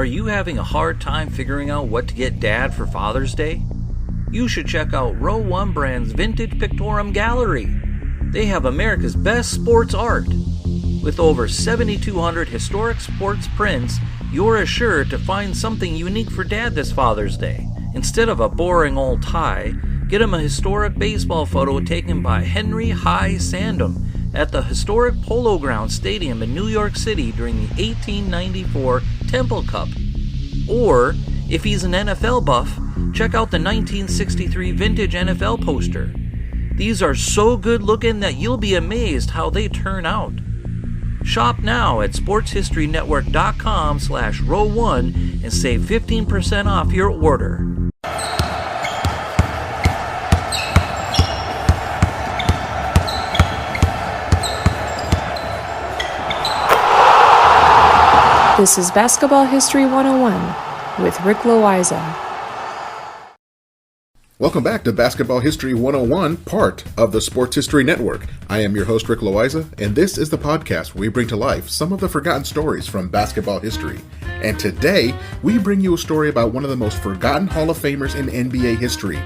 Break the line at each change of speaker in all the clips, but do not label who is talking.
Are you having a hard time figuring out what to get Dad for Father's Day? You should check out Row 1 Brand's Vintage Pictorum Gallery. They have America's best sports art. With over 7,200 historic sports prints, you're assured to find something unique for Dad this Father's Day. Instead of a boring old tie, get him a historic baseball photo taken by Henry High Sandom at the historic Polo Grounds Stadium in New York City during the 1894 Temple Cup. Or, if he's an NFL buff, check out the 1963 vintage NFL poster. These are so good looking that you'll be amazed how they turn out. Shop now at sportshistorynetwork.com/row1 and save 15% off your order.
This is Basketball History 101 with Rick Loayza.
Welcome back to Basketball History 101, part of the Sports History Network. I am your host, Rick Loayza, and this is the podcast where we bring to life some of the forgotten stories from basketball history. And today, we bring you a story about one of the most forgotten Hall of Famers in NBA history.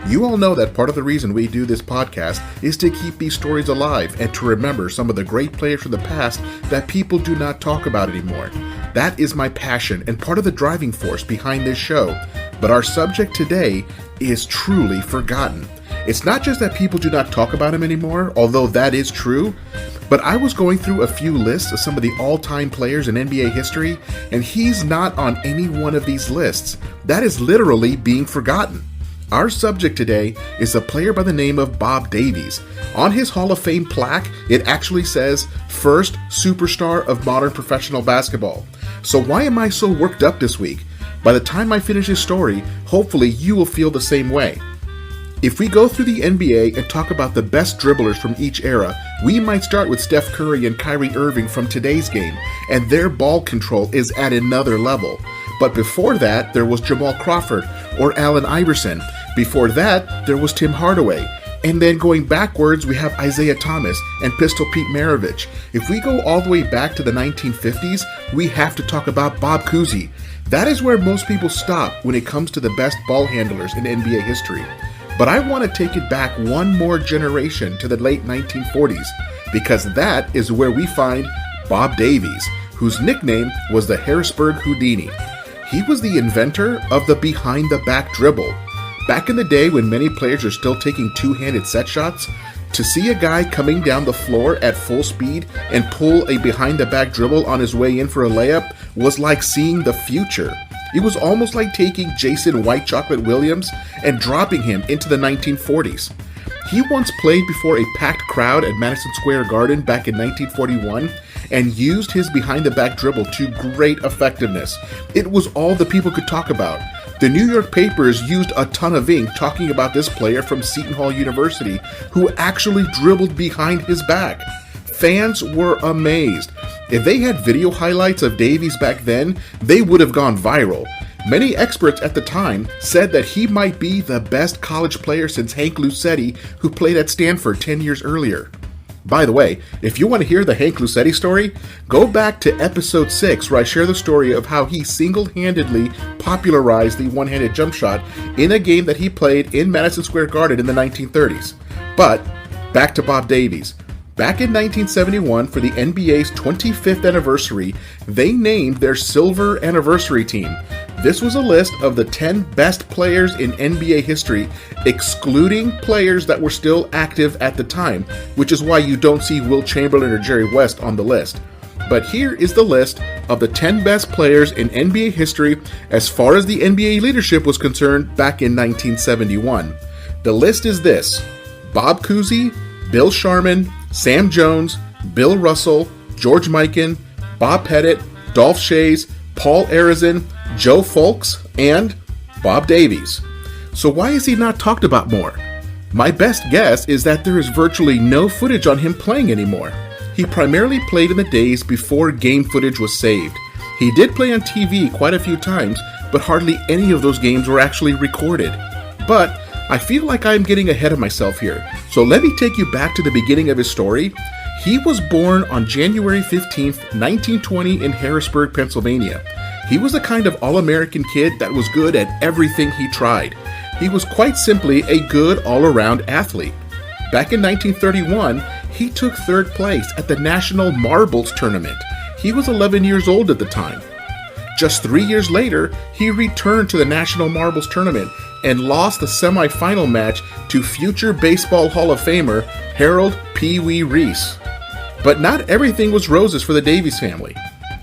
You all know that part of the reason we do this podcast is to keep these stories alive and to remember some of the great players from the past that people do not talk about anymore. That is my passion and part of the driving force behind this show. But our subject today is truly forgotten. It's not just that people do not talk about him anymore, although that is true, but I was going through a few lists of some of the all-time players in NBA history, and he's not on any one of these lists. That is literally being forgotten. Our subject today is a player by the name of Bob Davies. On his Hall of Fame plaque, it actually says, "First Superstar of Modern Professional Basketball." So why am I so worked up this week? By the time I finish this story, hopefully you will feel the same way. If we go through the NBA and talk about the best dribblers from each era, we might start with Steph Curry and Kyrie Irving from today's game, and their ball control is at another level. But before that, there was Jamal Crawford or Allen Iverson. Before that, there was Tim Hardaway. And then going backwards, we have Isaiah Thomas and Pistol Pete Maravich. If we go all the way back to the 1950s, we have to talk about Bob Cousy. That is where most people stop when it comes to the best ball handlers in NBA history. But I want to take it back one more generation to the late 1940s, because that is where we find Bob Davies, whose nickname was the Harrisburg Houdini. He was the inventor of the behind-the-back dribble. Back in the day when many players are still taking two-handed set shots, to see a guy coming down the floor at full speed and pull a behind-the-back dribble on his way in for a layup was like seeing the future. It was almost like taking Jason White Chocolate Williams and dropping him into the 1940s. He once played before a packed crowd at Madison Square Garden back in 1941 and used his behind-the-back dribble to great effectiveness. It was all the people could talk about. The New York papers used a ton of ink talking about this player from Seton Hall University who actually dribbled behind his back. Fans were amazed. If they had video highlights of Davies back then, they would have gone viral. Many experts at the time said that he might be the best college player since Hank Lucetti, who played at Stanford 10 years earlier. By the way, if you want to hear the Hank Lucetti story, go back to episode 6 where I share the story of how he single-handedly popularized the one-handed jump shot in a game that he played in Madison Square Garden in the 1930s. But, back to Bob Davies. Back in 1971, for the NBA's 25th anniversary, they named their Silver Anniversary Team. This was a list of the 10 best players in NBA history, excluding players that were still active at the time, which is why you don't see Wilt Chamberlain or Jerry West on the list. But here is the list of the 10 best players in NBA history as far as the NBA leadership was concerned back in 1971. The list is this: Bob Cousy, Bill Sharman, Sam Jones, Bill Russell, George Mikan, Bob Pettit, Dolph Schayes, Paul Arizin, Joe Fulks, and Bob Davies. So why is he not talked about more? My best guess is that there is virtually no footage on him playing anymore. He primarily played in the days before game footage was saved. He did play on TV quite a few times, but hardly any of those games were actually recorded. But I feel like I'm getting ahead of myself here, so let me take you back to the beginning of his story. He was born on January 15th, 1920 in Harrisburg, Pennsylvania. He was the kind of all-American kid that was good at everything he tried. He was quite simply a good all-around athlete. Back in 1931, he took third place at the National Marbles Tournament. He was 11 years old at the time. Just 3 years later, he returned to the National Marbles Tournament and lost the semifinal match to future Baseball Hall of Famer Harold Pee Wee Reese. But not everything was roses for the Davies family.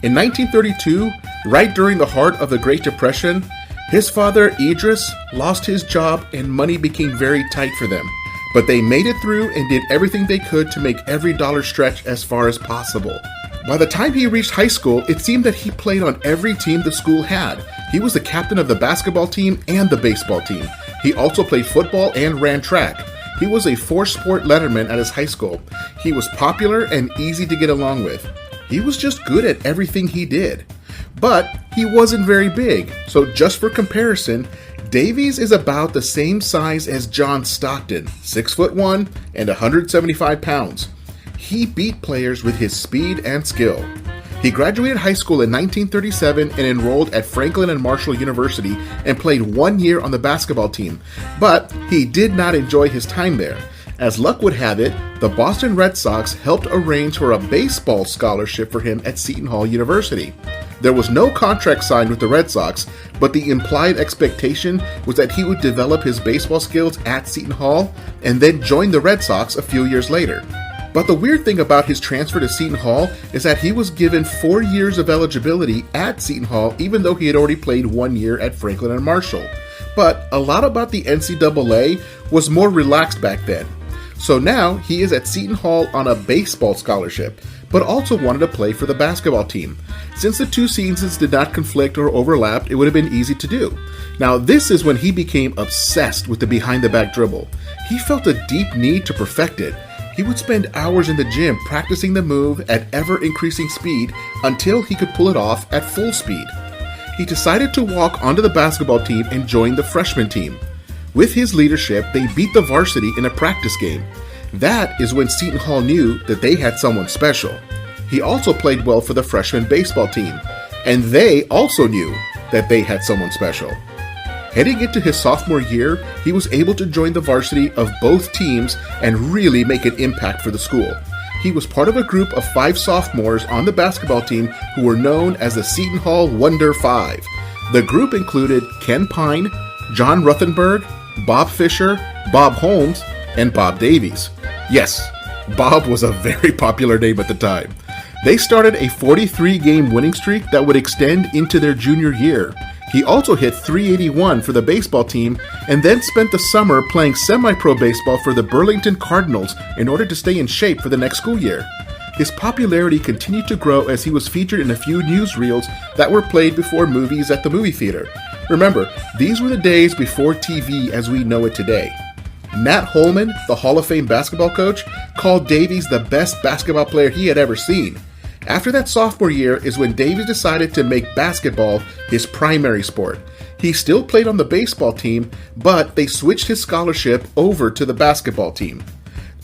In 1932, right during the heart of the Great Depression, his father Idris lost his job and money became very tight for them. But they made it through and did everything they could to make every dollar stretch as far as possible. By the time he reached high school, it seemed that he played on every team the school had. He was the captain of the basketball team and the baseball team. He also played football and ran track. He was a four-sport letterman at his high school. He was popular and easy to get along with. He was just good at everything he did. But he wasn't very big, so just for comparison, Davies is about the same size as John Stockton, 6'1" and 175 pounds. He beat players with his speed and skill. He graduated high school in 1937 and enrolled at Franklin and Marshall University and played 1 year on the basketball team, but he did not enjoy his time there. As luck would have it, the Boston Red Sox helped arrange for a baseball scholarship for him at Seton Hall University. There was no contract signed with the Red Sox, but the implied expectation was that he would develop his baseball skills at Seton Hall and then join the Red Sox a few years later. But the weird thing about his transfer to Seton Hall is that he was given 4 years of eligibility at Seton Hall even though he had already played 1 year at Franklin and Marshall. But a lot about the NCAA was more relaxed back then. So now he is at Seton Hall on a baseball scholarship, but also wanted to play for the basketball team. Since the two seasons did not conflict or overlap, it would have been easy to do. Now this is when he became obsessed with the behind-the-back dribble. He felt a deep need to perfect it. He would spend hours in the gym practicing the move at ever-increasing speed until he could pull it off at full speed. He decided to walk onto the basketball team and join the freshman team. With his leadership, they beat the varsity in a practice game. That is when Seton Hall knew that they had someone special. He also played well for the freshman baseball team, and they also knew that they had someone special. Heading into his sophomore year, he was able to join the varsity of both teams and really make an impact for the school. He was part of a group of 5 sophomores on the basketball team who were known as the Seton Hall Wonder Five. The group included Ken Pine, John Ruthenberg, Bob Fisher, Bob Holmes, and Bob Davies. Yes, Bob was a very popular name at the time. They started a 43-game winning streak that would extend into their junior year. He also hit .381 for the baseball team and then spent the summer playing semi-pro baseball for the Burlington Cardinals in order to stay in shape for the next school year. His popularity continued to grow as he was featured in a few newsreels that were played before movies at the movie theater. Remember, these were the days before TV as we know it today. Nat Holman, the Hall of Fame basketball coach, called Davies the best basketball player he had ever seen. After that sophomore year is when Davies decided to make basketball his primary sport. He still played on the baseball team, but they switched his scholarship over to the basketball team.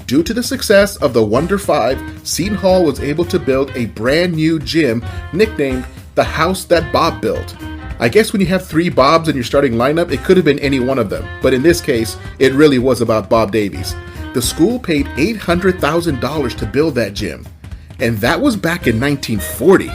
Due to the success of the Wonder Five, Seton Hall was able to build a brand new gym nicknamed the House That Bob Built. I guess when you have 3 Bobs in your starting lineup, it could have been any one of them, but in this case, it really was about Bob Davies. The school paid $800,000 to build that gym, and that was back in 1940.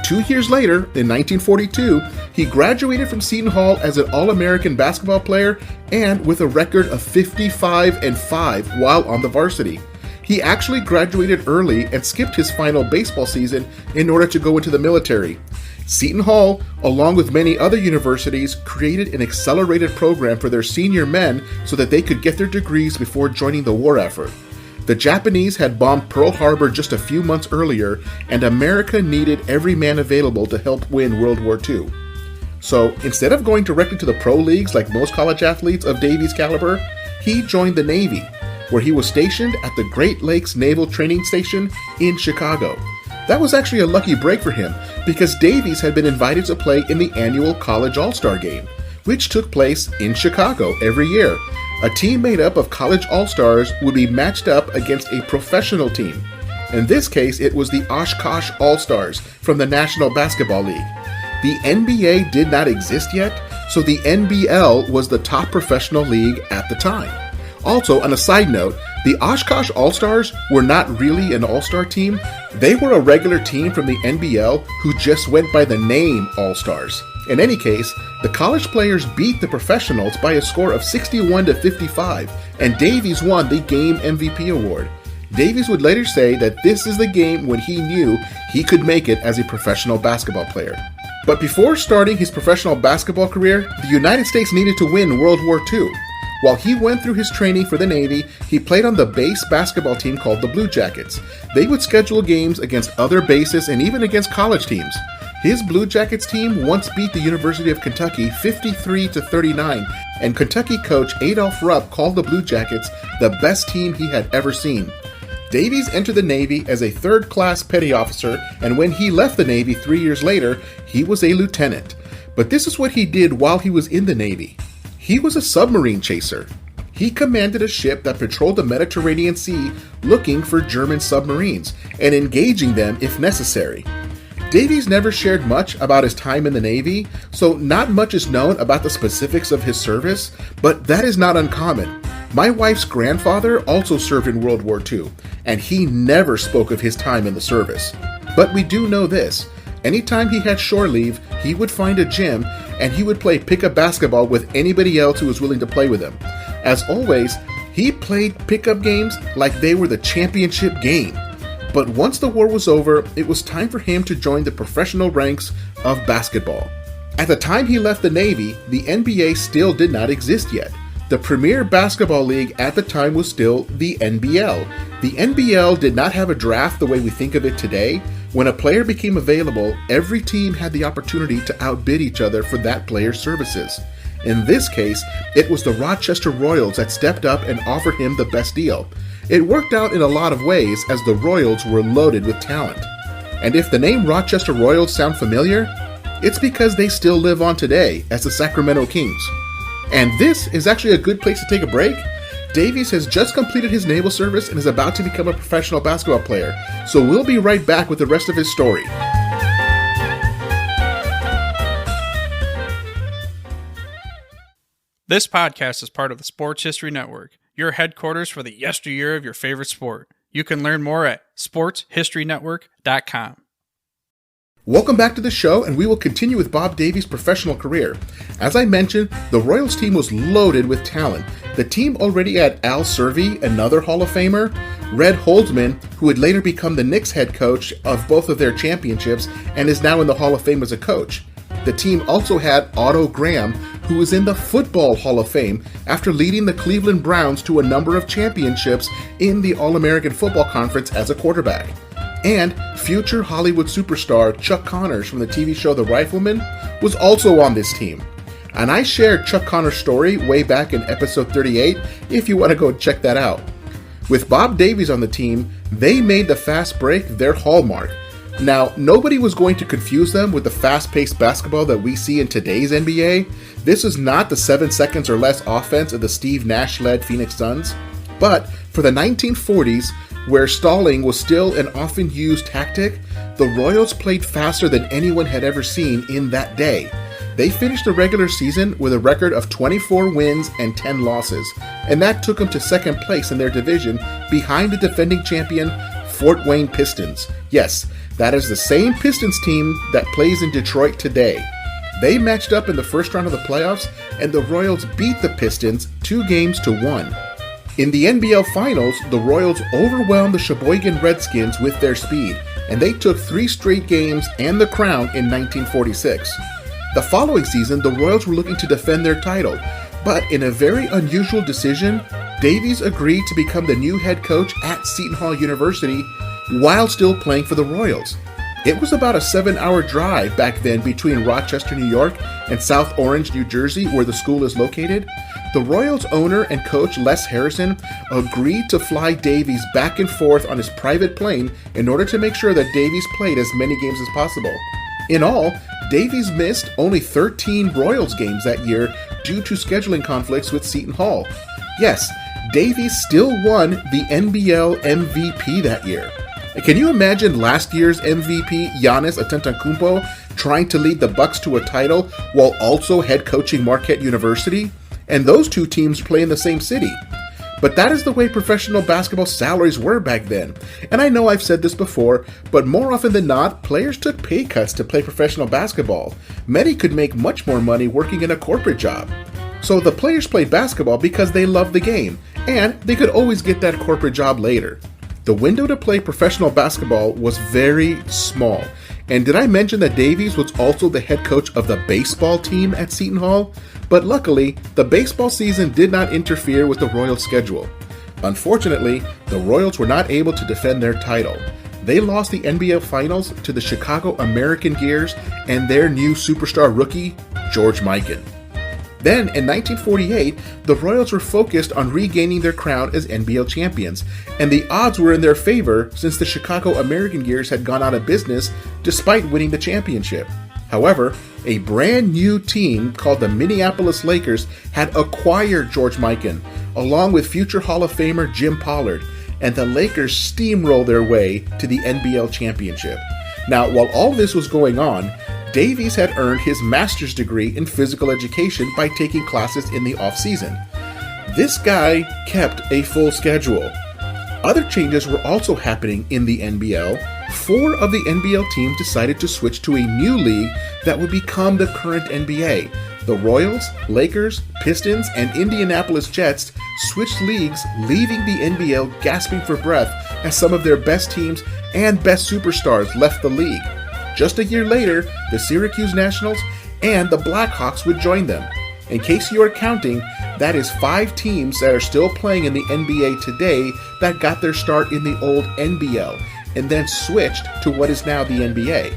2 years later, in 1942, he graduated from Seton Hall as an All-American basketball player and with a record of 55-5 while on the varsity. He actually graduated early and skipped his final baseball season in order to go into the military. Seton Hall, along with many other universities, created an accelerated program for their senior men so that they could get their degrees before joining the war effort. The Japanese had bombed Pearl Harbor just a few months earlier, and America needed every man available to help win World War II. So, instead of going directly to the pro leagues like most college athletes of Davies' caliber, he joined the Navy, where he was stationed at the Great Lakes Naval Training Station in Chicago. That was actually a lucky break for him, because Davies had been invited to play in the annual College All-Star Game, which took place in Chicago every year. A team made up of college all-stars would be matched up against a professional team. In this case, it was the Oshkosh All-Stars from the National Basketball League. the NBA did not exist yet, so the NBL was the top professional league at the time. Also, on a side note, the Oshkosh All-Stars were not really an all-star team. They were a regular team from the NBL who just went by the name All-Stars. In any case, the college players beat the professionals by a score of 61-55, and Davies won the game MVP award. Davies would later say that this is the game when he knew he could make it as a professional basketball player. But before starting his professional basketball career, the United States needed to win World War II. While he went through his training for the Navy, he played on the base basketball team called the Blue Jackets. They would schedule games against other bases and even against college teams. His Blue Jackets team once beat the University of Kentucky 53-39, and Kentucky coach Adolph Rupp called the Blue Jackets the best team he had ever seen. Davies entered the Navy as a third-class petty officer, and when he left the Navy 3 years later, he was a lieutenant. But this is what he did while he was in the Navy. He was a submarine chaser. He commanded a ship that patrolled the Mediterranean Sea looking for German submarines and engaging them if necessary. Davies never shared much about his time in the Navy, so not much is known about the specifics of his service, but that is not uncommon. My wife's grandfather also served in World War II, and he never spoke of his time in the service. But we do know this: anytime he had shore leave, he would find a gym and he would play pickup basketball with anybody else who was willing to play with him. As always, he played pickup games like they were the championship game. But once the war was over, it was time for him to join the professional ranks of basketball. At the time he left the Navy, the NBA still did not exist yet. The premier basketball league at the time was still the NBL. The NBL did not have a draft the way we think of it today. When a player became available, every team had the opportunity to outbid each other for that player's services. In this case, it was the Rochester Royals that stepped up and offered him the best deal. It worked out in a lot of ways as the Royals were loaded with talent. And if the name Rochester Royals sound familiar, it's because they still live on today as the Sacramento Kings. And this is actually a good place to take a break. Davies has just completed his naval service and is about to become a professional basketball player, so we'll be right back with the rest of his story.
This podcast is part of the Sports History Network, your headquarters for the yesteryear of your favorite sport. You can learn more at sportshistorynetwork.com.
Welcome back to the show, and we will continue with Bob Davies' professional career. As I mentioned, the Royals team was loaded with talent. The team already had Al Servey, another Hall of Famer, Red Holzman, who would later become the Knicks head coach of both of their championships and is now in the Hall of Fame as a coach. The team also had Otto Graham, who was in the Football Hall of Fame after leading the Cleveland Browns to a number of championships in the All-American Football Conference as a quarterback. And future Hollywood superstar Chuck Connors from the TV show The Rifleman was also on this team. And I shared Chuck Connors' story way back in episode 38 if you want to go check that out. With Bob Davies on the team, they made the fast break their hallmark. Now, nobody was going to confuse them with the fast-paced basketball that we see in today's NBA. This is not the 7 seconds or less offense of the Steve Nash-led Phoenix Suns. But for the 1940s, where stalling was still an often used tactic, the Royals played faster than anyone had ever seen in that day. They finished the regular season with a record of 24 wins and 10 losses, and that took them to second place in their division behind the defending champion Fort Wayne Pistons. Yes, that is the same Pistons team that plays in Detroit today. They matched up in the first round of the playoffs, and the Royals beat the Pistons 2-1. In the NBL Finals, the Royals overwhelmed the Sheboygan Redskins with their speed, and they took 3 straight games and the crown in 1946. The following season, the Royals were looking to defend their title, but in a very unusual decision, Davies agreed to become the new head coach at Seton Hall University while still playing for the Royals. It was about a 7-hour drive back then between Rochester, New York and South Orange, New Jersey, where the school is located. The Royals owner and coach Les Harrison agreed to fly Davies back and forth on his private plane in order to make sure that Davies played as many games as possible. In all, Davies missed only 13 Royals games that year due to scheduling conflicts with Seton Hall. Yes, Davies still won the NBL MVP that year. Can you imagine last year's MVP, Giannis Antetokounmpo, trying to lead the Bucks to a title while also head coaching Marquette University, and those two teams play in the same city. But that is the way professional basketball salaries were back then. And I know I've said this before, but more often than not, players took pay cuts to play professional basketball. Many could make much more money working in a corporate job. So the players played basketball because they loved the game, and they could always get that corporate job later. The window to play professional basketball was very small. And did I mention that Davies was also the head coach of the baseball team at Seton Hall? But luckily, the baseball season did not interfere with the Royals' schedule. Unfortunately, the Royals were not able to defend their title. They lost the NBA Finals to the Chicago American Gears and their new superstar rookie, George Mikan. Then, in 1948, the Royals were focused on regaining their crown as NBL champions, and the odds were in their favor since the Chicago American Gears had gone out of business despite winning the championship. However, a brand new team called the Minneapolis Lakers had acquired George Mikan, along with future Hall of Famer Jim Pollard, and the Lakers steamrolled their way to the NBL championship. Now, while all this was going on, Davies had earned his master's degree in physical education by taking classes in the off-season. This guy kept a full schedule. Other changes were also happening in the NBL. 4 of the NBL teams decided to switch to a new league that would become the current NBA. The Royals, Lakers, Pistons, and Indianapolis Jets switched leagues, leaving the NBL gasping for breath as some of their best teams and best superstars left the league. Just a year later, the Syracuse Nationals and the Blackhawks would join them. In case you are counting, that is 5 teams that are still playing in the NBA today that got their start in the old NBL and then switched to what is now the NBA.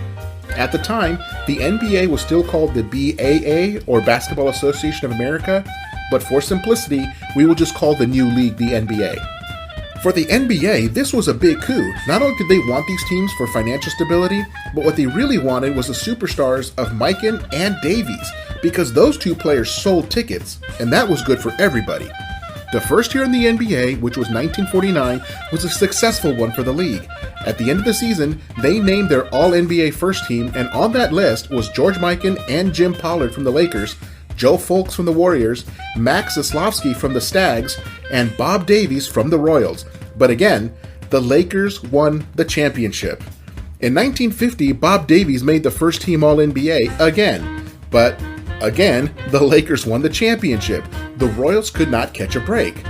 At the time, the NBA was still called the BAA, or Basketball Association of America, but for simplicity, we will just call the new league the NBA. For the NBA, this was a big coup. Not only did they want these teams for financial stability, but what they really wanted was the superstars of Mikan and Davies, because those 2 players sold tickets, and that was good for everybody. The first year in the NBA, which was 1949, was a successful one for the league. At the end of the season, they named their All-NBA first team, and on that list was George Mikan and Jim Pollard from the Lakers, Joe Fulks from the Warriors, Max Zaslavsky from the Stags, and Bob Davies from the Royals. But again, the Lakers won the championship. In 1950, Bob Davies made the first team All-NBA again. But again, the Lakers won the championship. The Royals could not catch a break.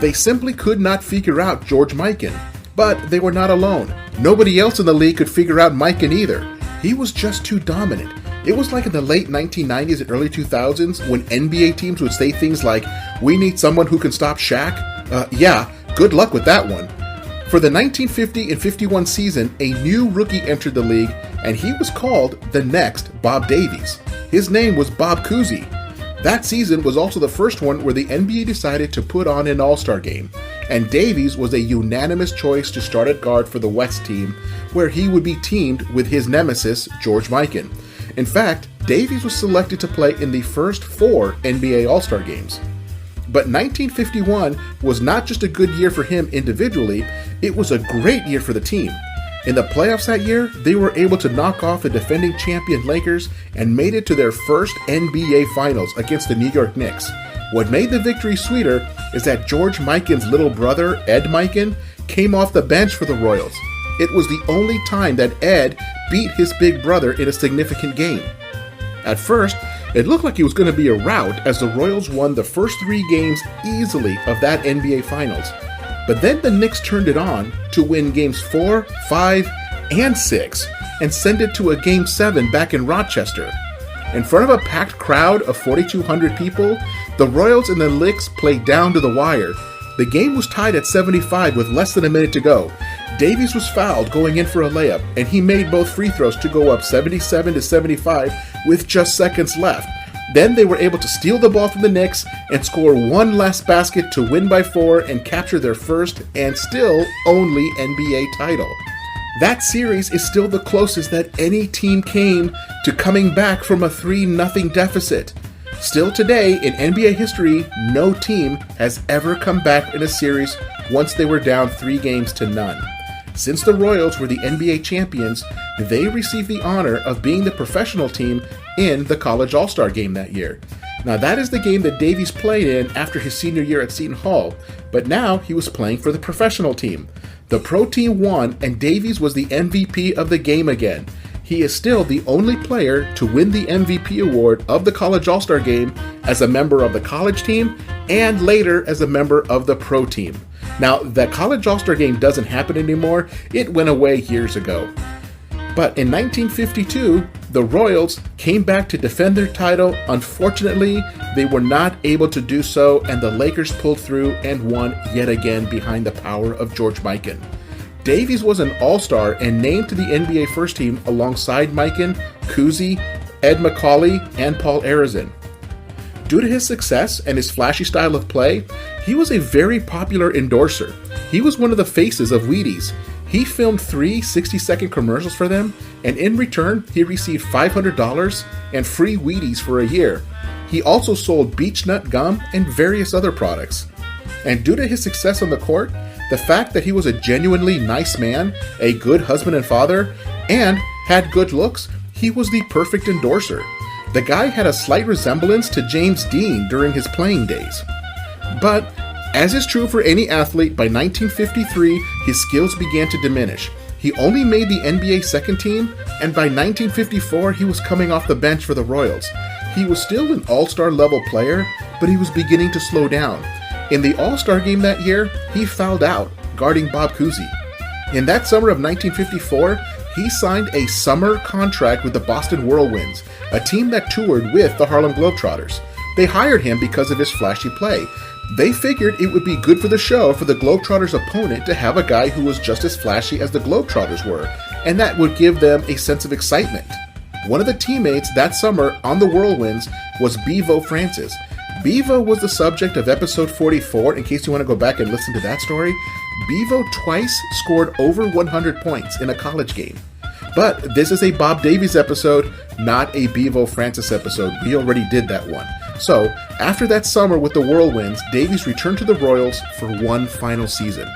They simply could not figure out George Mikan. But they were not alone. Nobody else in the league could figure out Mikan either. He was just too dominant. It was like in the late 1990s and early 2000s when NBA teams would say things like, "We need someone who can stop Shaq." Yeah, good luck with that one. For the 1950 and 51 season, a new rookie entered the league, and he was called the next Bob Davies. His name was Bob Cousy. That season was also the first one where the NBA decided to put on an All-Star game, and Davies was a unanimous choice to start at guard for the West team, where he would be teamed with his nemesis, George Mikan. In fact, Davies was selected to play in the first 4 NBA All-Star games. But 1951 was not just a good year for him individually, it was a great year for the team. In the playoffs that year, they were able to knock off the defending champion Lakers and made it to their first NBA Finals against the New York Knicks. What made the victory sweeter is that George Mikan's little brother, Ed Mikan, came off the bench for the Royals. It was the only time that Ed beat his big brother in a significant game. At first, it looked like it was going to be a rout as the Royals won the first 3 games easily of that NBA Finals. But then the Knicks turned it on to win games 4, 5, and 6 and send it to a game 7 back in Rochester. In front of a packed crowd of 4,200 people, the Royals and the Knicks played down to the wire. The game was tied at 75 with less than a minute to go. Davies was fouled going in for a layup, and he made both free throws to go up 77-75 with just seconds left. Then they were able to steal the ball from the Knicks and score one last basket to win by 4 and capture their first and still only NBA title. That series is still the closest that any team came to coming back from a 3-0 deficit. Still today, in NBA history, no team has ever come back in a series once they were down 3-0. Since the Royals were the NBA champions, they received the honor of being the professional team in the College All-Star Game that year. Now that is the game that Davies played in after his senior year at Seton Hall, but now he was playing for the professional team. The pro team won, and Davies was the MVP of the game again. He is still the only player to win the MVP award of the College All-Star Game as a member of the college team and later as a member of the pro team. Now, the College All-Star Game doesn't happen anymore. It went away years ago. But in 1952, the Royals came back to defend their title. Unfortunately, they were not able to do so, and the Lakers pulled through and won yet again behind the power of George Mikan. Davies was an all-star and named to the NBA first team alongside Mikan, Cousy, Ed Macauley, and Paul Arizin. Due to his success and his flashy style of play, he was a very popular endorser. He was one of the faces of Wheaties. He filmed 3 60-second commercials for them, and in return, he received $500 and free Wheaties for a year. He also sold beech nut gum and various other products. And due to his success on the court, the fact that he was a genuinely nice man, a good husband and father, and had good looks, he was the perfect endorser. The guy had a slight resemblance to James Dean during his playing days. But, as is true for any athlete, by 1953, his skills began to diminish. He only made the NBA second team, and by 1954, he was coming off the bench for the Royals. He was still an all-star level player, but he was beginning to slow down. In the All-Star Game that year, he fouled out, guarding Bob Cousy. In that summer of 1954, he signed a summer contract with the Boston Whirlwinds, a team that toured with the Harlem Globetrotters. They hired him because of his flashy play. They figured it would be good for the show for the Globetrotters' opponent to have a guy who was just as flashy as the Globetrotters were, and that would give them a sense of excitement. One of the teammates that summer on the Whirlwinds was Bevo Francis. Bevo was the subject of episode 44, in case you want to go back and listen to that story. Bevo twice scored over 100 points in a college game. But this is a Bob Davies episode, not a Bevo Francis episode. We already did that one. So, after that summer with the Whirlwinds, Davies returned to the Royals for one final season.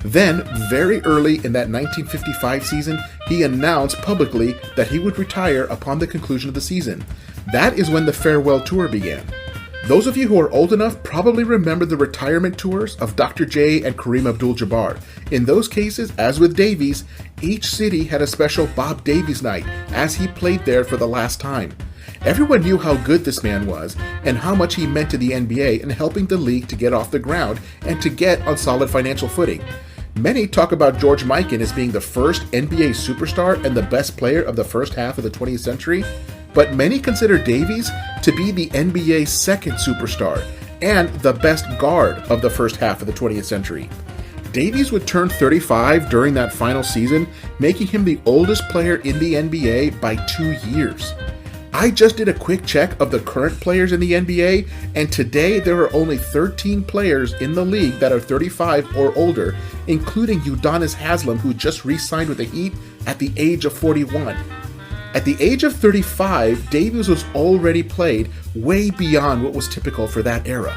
Then, very early in that 1955 season, he announced publicly that he would retire upon the conclusion of the season. That is when the farewell tour began. Those of you who are old enough probably remember the retirement tours of Dr. J and Kareem Abdul-Jabbar. In those cases, as with Davies, each city had a special Bob Davies night as he played there for the last time. Everyone knew how good this man was and how much he meant to the NBA in helping the league to get off the ground and to get on solid financial footing. Many talk about George Mikan as being the first NBA superstar and the best player of the first half of the 20th century, but many consider Davies to be the NBA's second superstar and the best guard of the first half of the 20th century. Davies would turn 35 during that final season, making him the oldest player in the NBA by 2 years. I just did a quick check of the current players in the NBA, and today there are only 13 players in the league that are 35 or older, including Udonis Haslem, who just re-signed with the Heat at the age of 41. At the age of 35, Davies was already played way beyond what was typical for that era.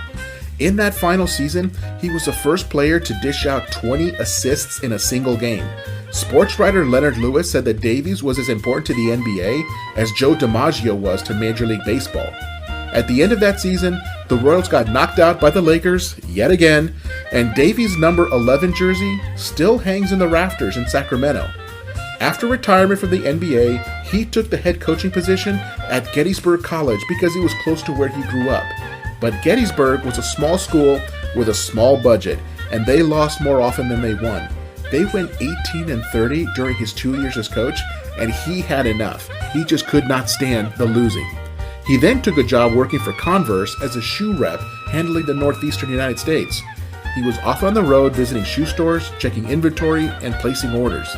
In that final season, he was the first player to dish out 20 assists in a single game. Sports writer Leonard Lewis said that Davies was as important to the NBA as Joe DiMaggio was to Major League Baseball. At the end of that season, the Royals got knocked out by the Lakers yet again, and Davies' number 11 jersey still hangs in the rafters in Sacramento. After retirement from the NBA, he took the head coaching position at Gettysburg College because he was close to where he grew up. But Gettysburg was a small school with a small budget, and they lost more often than they won. They went 18-30 during his 2 years as coach, and he had enough. He just could not stand the losing. He then took a job working for Converse as a shoe rep, handling the northeastern United States. He was off on the road visiting shoe stores, checking inventory, and placing orders.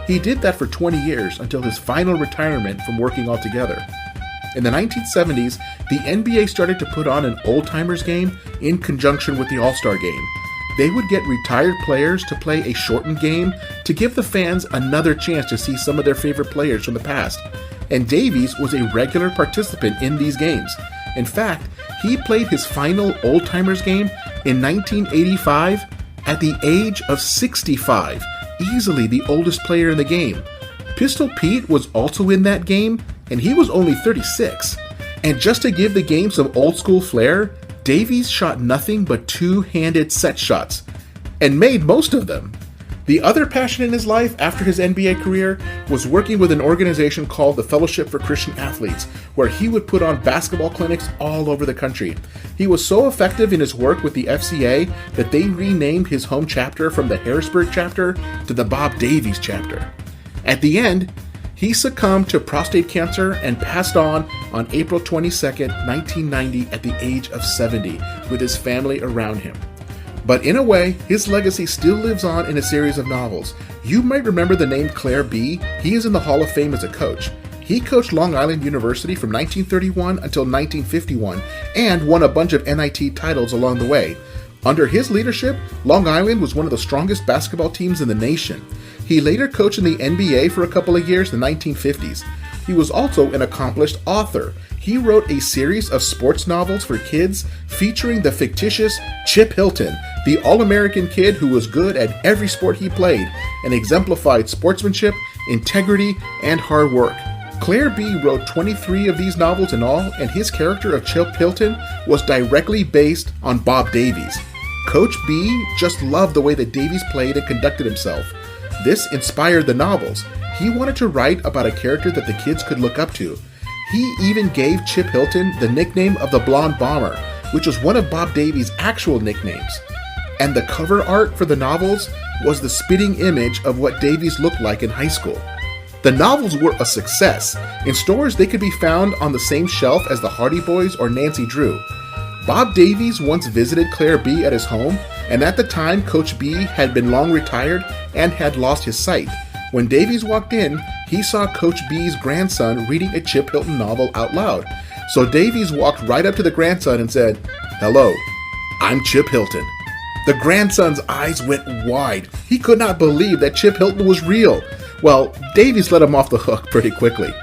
He did that for 20 years until his final retirement from working altogether. In the 1970s, the NBA started to put on an old-timers game in conjunction with the All-Star Game. They would get retired players to play a shortened game to give the fans another chance to see some of their favorite players from the past. And Davies was a regular participant in these games. In fact, he played his final old-timers game in 1985 at the age of 65. easily the oldest player in the game. Pistol Pete was also in that game, and he was only 36. And just to give the game some old school flair, Davies shot nothing but two-handed set shots, and made most of them. The other passion in his life after his NBA career was working with an organization called the Fellowship for Christian Athletes, where he would put on basketball clinics all over the country. He was so effective in his work with the FCA that they renamed his home chapter from the Harrisburg chapter to the Bob Davies chapter. At the end, he succumbed to prostate cancer and passed on April 22, 1990 at the age of 70, with his family around him. But in a way, his legacy still lives on in a series of novels. You might remember the name Claire B. He is in the Hall of Fame as a coach. He coached Long Island University from 1931 until 1951 and won a bunch of NIT titles along the way. Under his leadership, Long Island was one of the strongest basketball teams in the nation. He later coached in the NBA for a couple of years in the 1950s. He was also an accomplished author. He wrote a series of sports novels for kids featuring the fictitious Chip Hilton, the All-American kid who was good at every sport he played and exemplified sportsmanship, integrity, and hard work. Claire B. wrote 23 of these novels in all, and his character of Chip Hilton was directly based on Bob Davies. Coach B just loved the way that Davies played and conducted himself. This inspired the novels. He wanted to write about a character that the kids could look up to. He even gave Chip Hilton the nickname of the Blonde Bomber, which was one of Bob Davies' actual nicknames. And the cover art for the novels was the spitting image of what Davies looked like in high school. The novels were a success. In stores, they could be found on the same shelf as the Hardy Boys or Nancy Drew. Bob Davies once visited Claire B. at his home, and at the time, Coach B had been long retired and had lost his sight. When Davies walked in, he saw Coach B's grandson reading a Chip Hilton novel out loud. So Davies walked right up to the grandson and said, "Hello, I'm Chip Hilton." The grandson's eyes went wide. He could not believe that Chip Hilton was real. Well, Davies let him off the hook pretty quickly.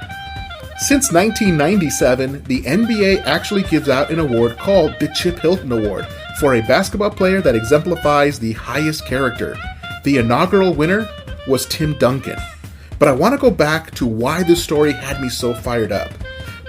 Since 1997, the NBA actually gives out an award called the Chip Hilton Award for a basketball player that exemplifies the highest character. The inaugural winner was Tim Duncan. But I want to go back to why this story had me so fired up.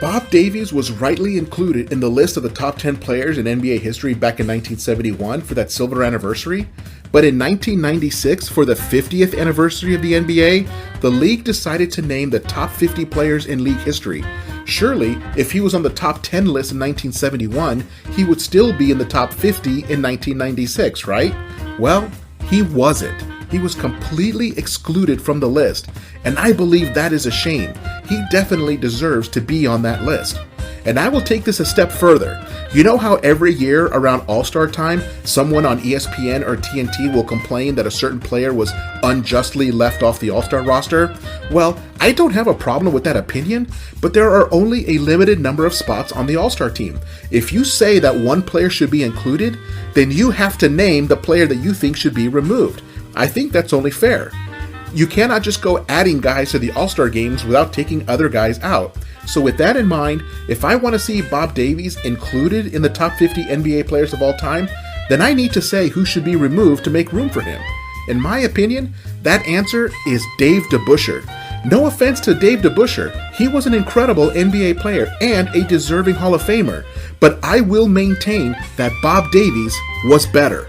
Bob Davies was rightly included in the list of the top 10 players in NBA history back in 1971 for that silver anniversary. But in 1996, for the 50th anniversary of the NBA, the league decided to name the top 50 players in league history. Surely, if he was on the top 10 list in 1971, he would still be in the top 50 in 1996, right? Well, he wasn't. He was completely excluded from the list, and I believe that is a shame. He definitely deserves to be on that list. And I will take this a step further. You know how every year around All-Star time, someone on ESPN or TNT will complain that a certain player was unjustly left off the All-Star roster? Well, I don't have a problem with that opinion, but there are only a limited number of spots on the All-Star team. If you say that one player should be included, then you have to name the player that you think should be removed. I think that's only fair. You cannot just go adding guys to the All-Star games without taking other guys out. So with that in mind, if I want to see Bob Davies included in the top 50 NBA players of all time, then I need to say who should be removed to make room for him. In my opinion, that answer is Dave DeBusschere. No offense to Dave DeBusschere, he was an incredible NBA player and a deserving Hall of Famer, but I will maintain that Bob Davies was better.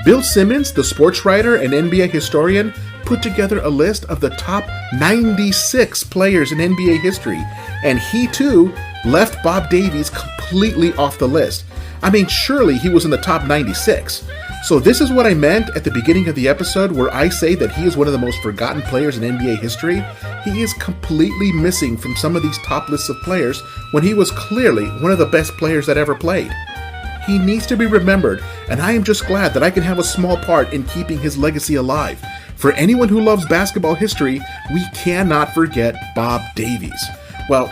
Bill Simmons, the sports writer and NBA historian, put together a list of the top 96 players in NBA history, and he too left Bob Davies completely off the list. I mean, surely he was in the top 96. So this is what I meant at the beginning of the episode where I say that he is one of the most forgotten players in NBA history. He is completely missing from some of these top lists of players when he was clearly one of the best players that ever played. He needs to be remembered, and I am just glad that I can have a small part in keeping his legacy alive. For anyone who loves basketball history, we cannot forget Bob Davies. Well,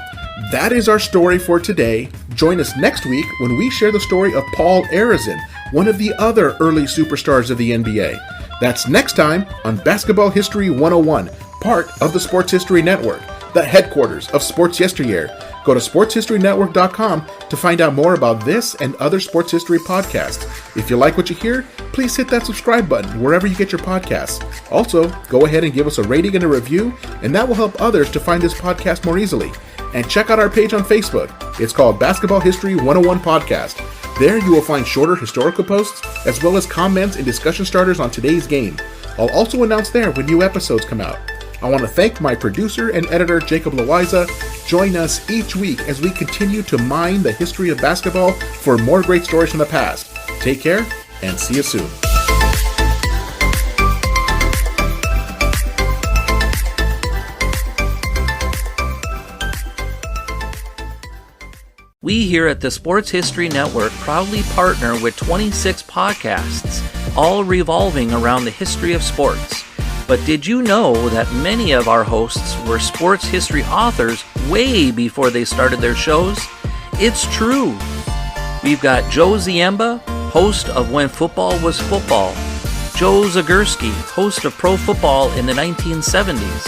that is our story for today. Join us next week when we share the story of Paul Arizin, one of the other early superstars of the NBA. That's next time on Basketball History 101, part of the Sports History Network, the headquarters of Sports Yesteryear. Go to sportshistorynetwork.com to find out more about this and other sports history podcasts. If you like what you hear, please hit that subscribe button wherever you get your podcasts. Also, go ahead and give us a rating and a review, and that will help others to find this podcast more easily. And check out our page on Facebook. It's called Basketball History 101 Podcast. There you will find shorter historical posts, as well as comments and discussion starters on today's game. I'll also announce there when new episodes come out. I want to thank my producer and editor, Jacob Loayza. Join us each week as we continue to mine the history of basketball for more great stories from the past. Take care, and see you soon.
We here at the Sports History Network proudly partner with 26 podcasts, all revolving around the history of sports. But did you know that many of our hosts were sports history authors way before they started their shows? It's true. We've got Joe Ziemba, host of When Football Was Football, Joe Zagurski, host of Pro Football in the 1970s,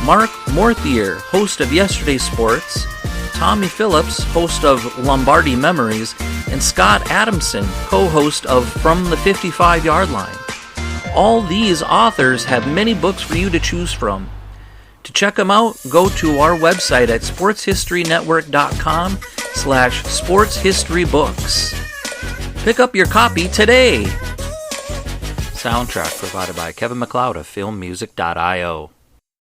Mark Morthier, host of Yesterday Sports, Tommy Phillips, host of Lombardi Memories, and Scott Adamson, co-host of From the 55-Yard Line. All these authors have many books for you to choose from. To check them out, go to our website at sportshistorynetwork.com/sportshistorybooks. Pick up your copy today. Soundtrack provided by Kevin MacLeod of filmmusic.io.